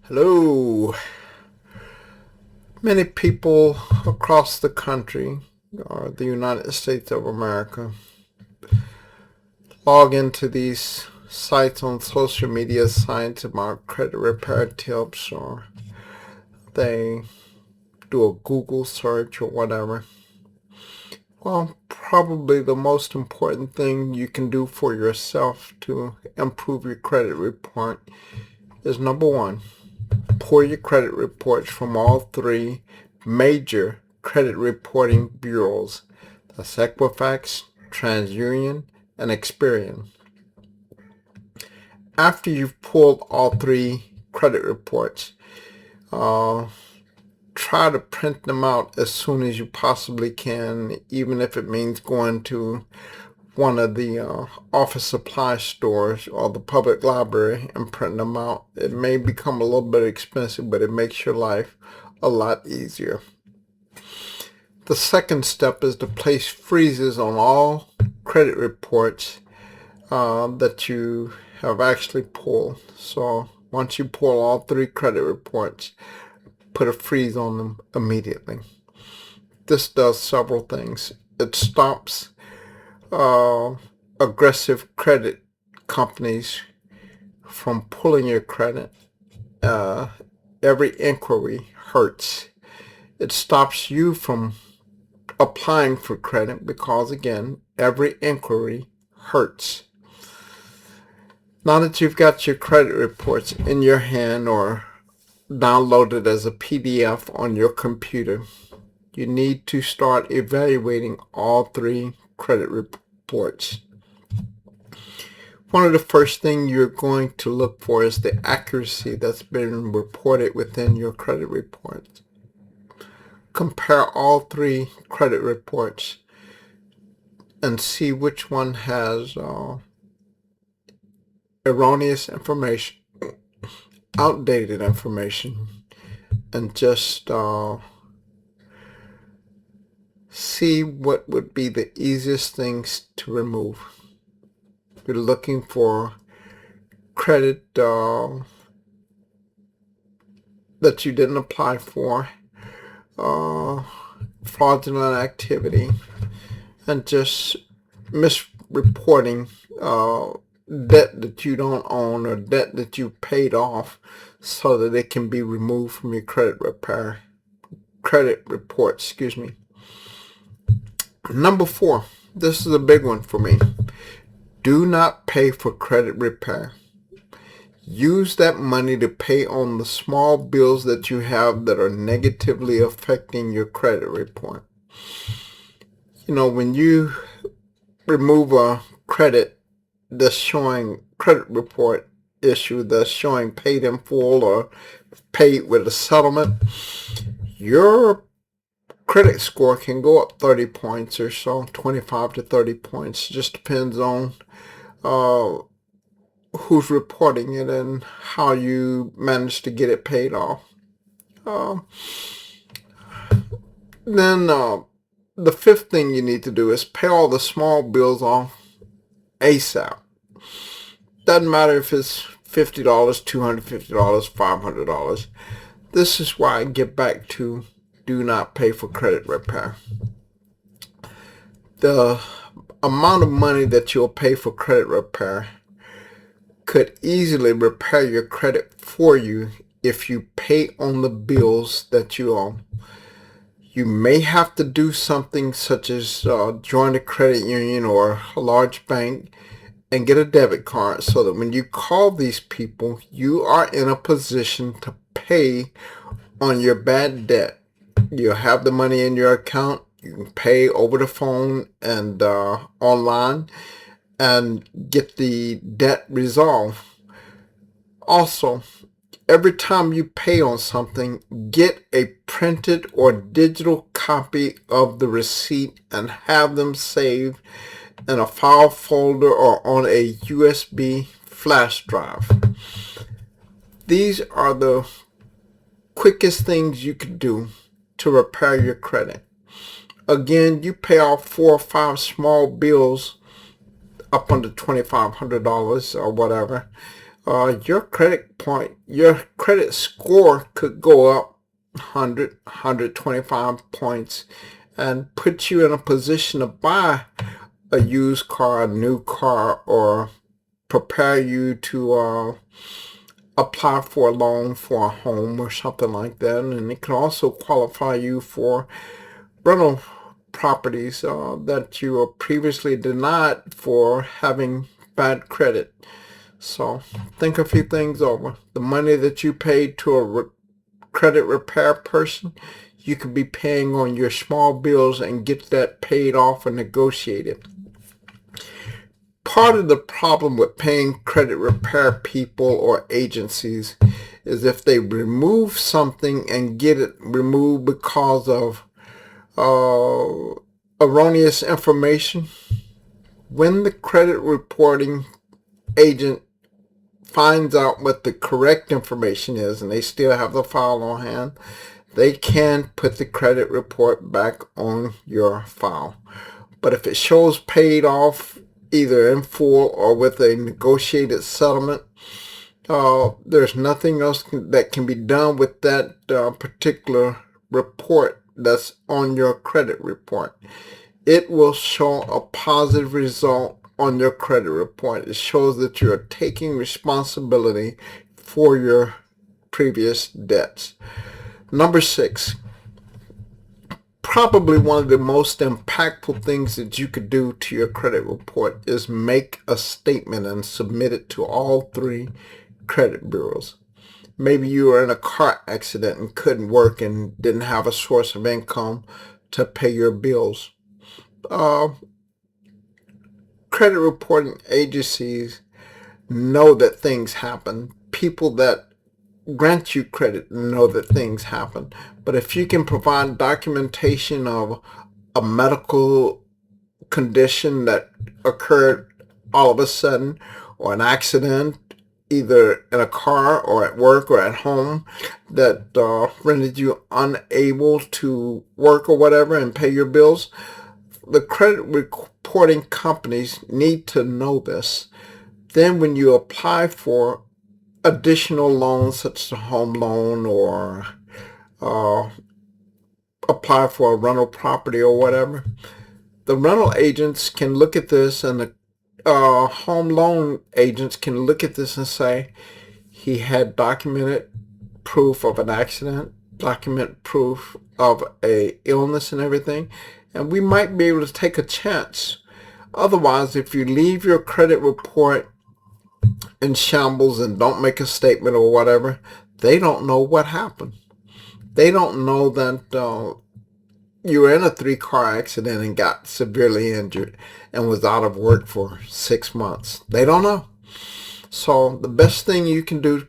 Hello. Many people across the country, or the United States of America, log into these sites on social media sites about credit repair tips, or they do a Google search or whatever. Well, probably the most important thing you can do for yourself to improve your credit report is number one, pull your credit reports from all three major credit reporting bureaus. That's Equifax, TransUnion, and Experian. After you've pulled all three credit reports, uh, try to print them out as soon as you possibly can, even if it means going to one of the office supply stores or the public library and print them out. It may become a little bit expensive, but it makes your life a lot easier. The second step is to place freezes on all credit reports that you have actually pulled. So once you pull all three credit reports, put a freeze on them immediately. This does several things. It stops aggressive credit companies from pulling your credit. Every inquiry hurts. It stops you from applying for credit because, again, every inquiry hurts. Now that you've got your credit reports in your hand or downloaded as a PDF on your computer, you need to start evaluating all three credit reports. One of the first things you're going to look for is the accuracy that's been reported within your credit report. Compare all three credit reports and see which one has erroneous information, outdated information, and just see what would be the easiest things to remove. You're looking for credit that you didn't apply for, fraudulent activity, and just misreporting debt that you don't own or debt that you paid off so that it can be removed from your credit report. Number 4, this is a big one for me. Do not pay for credit repair. Use that money to pay on the small bills that you have that are negatively affecting your credit report. You know, when you remove a credit report issue that's showing paid in full or paid with a settlement, your credit score can go up 30 points or so, 25 to 30 points. Just depends on who's reporting it and how you manage to get it paid off. Then the fifth thing you need to do is pay all the small bills off ASAP. Doesn't matter if it's $50, $250, $500. This is why I get back to do not pay for credit repair. The amount of money that you'll pay for credit repair could easily repair your credit for you if you pay on the bills that you owe. You may have to do something such as join a credit union or a large bank and get a debit card so that when you call these people, you are in a position to pay on your bad debt. You'll have the money in your account. You can pay over the phone and online and get the debt resolved. Also, every time you pay on something, get a printed or digital copy of the receipt and have them saved in a file folder or on a USB flash drive. These are the quickest things you could do to repair your credit. Again, you pay off 4 or 5 small bills up under $2,500 or whatever. your credit score could go up 100, 125 points and put you in a position to buy a used car, a new car, or prepare you to apply for a loan for a home or something like that. And it can also qualify you for rental properties that you were previously denied for having bad credit. So think a few things over. The money that you paid to a credit repair person, you could be paying on your small bills and get that paid off or negotiated. Part of the problem with paying credit repair people or agencies is if they remove something and get it removed because of erroneous information, when the credit reporting agent finds out what the correct information is and they still have the file on hand, they can put the credit report back on your file. But if it shows paid off either in full or with a negotiated settlement, there's nothing else that can be done with that particular report that's on your credit report. It will show a positive result on your credit report. It shows that you're taking responsibility for your previous debts. Number 6, probably one of the most impactful things that you could do to your credit report is make a statement and submit it to all 3 credit bureaus. Maybe you were in a car accident and couldn't work and didn't have a source of income to pay your bills. Credit reporting agencies know that things happen. People that grant you credit know that things happen. But if you can provide documentation of a medical condition that occurred all of a sudden, or an accident, either in a car or at work or at home, that rendered you unable to work or whatever and pay your bills, the credit reporting companies need to know this. Then when you apply for additional loans such as a home loan or apply for a rental property or whatever, the rental agents can look at this and the home loan agents can look at this and say, he had documented proof of an accident, document proof of a illness and everything, and we might be able to take a chance. Otherwise, if you leave your credit report in shambles and don't make a statement or whatever, they don't know what happened. They don't know that you were in a 3-car accident and got severely injured and was out of work for 6 months. They don't know. So the best thing you can do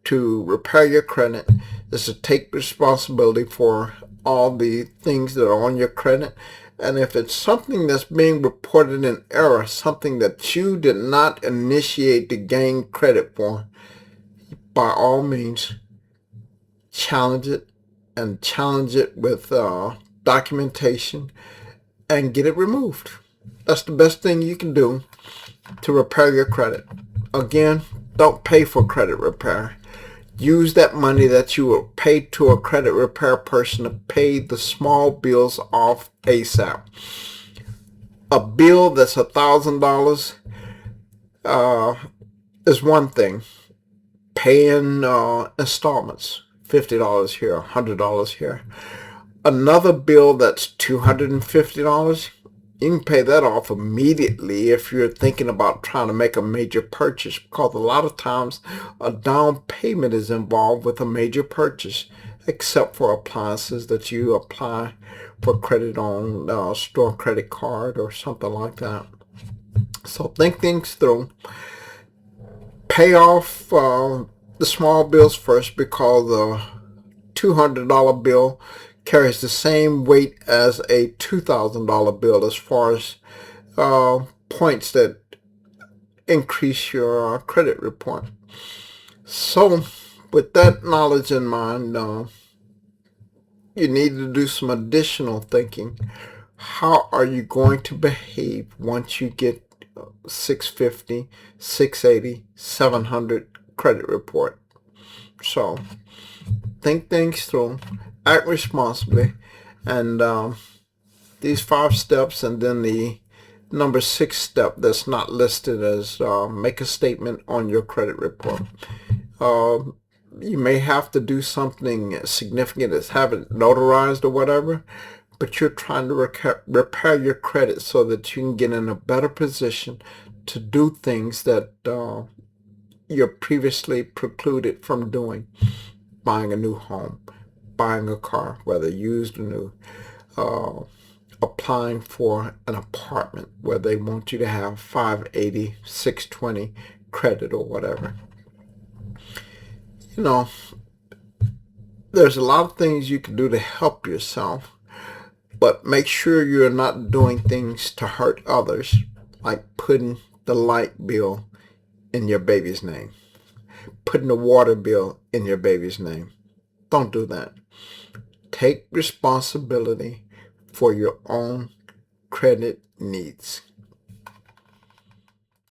to repair your credit is to take responsibility for all the things that are on your credit. And if it's something that's being reported in error, something that you did not initiate to gain credit for, by all means, challenge it, and challenge it with documentation and get it removed. That's the best thing you can do to repair your credit. Again, don't pay for credit repair. Use that money that you were paid to a credit repair person to pay the small bills off ASAP. A bill that's $1,000 is one thing. Paying installments, $50 here, $100 here. Another bill that's $250, you can pay that off immediately if you're thinking about trying to make a major purchase, because a lot of times a down payment is involved with a major purchase, except for appliances that you apply for credit on store credit card or something like that. So think things through. Pay off the small bills first, because the $200 bill carries the same weight as a $2,000 bill as far as points that increase your credit report. So with that knowledge in mind, you need to do some additional thinking. How are you going to behave once you get 650, 680, 700 credit report. So think things through, act responsibly, and these 5 steps, and then the number 6 step that's not listed as make a statement on your credit report. You may have to do something significant as have it notarized or whatever, but you're trying to repair your credit so that you can get in a better position to do things that you're previously precluded from doing. Buying a new home, buying a car, whether used or new, applying for an apartment where they want you to have 580, 620 credit or whatever. You know, there's a lot of things you can do to help yourself, but make sure you're not doing things to hurt others, like putting the light bill in your baby's name, putting the water bill in your baby's name. Don't do that. Take responsibility for your own credit needs.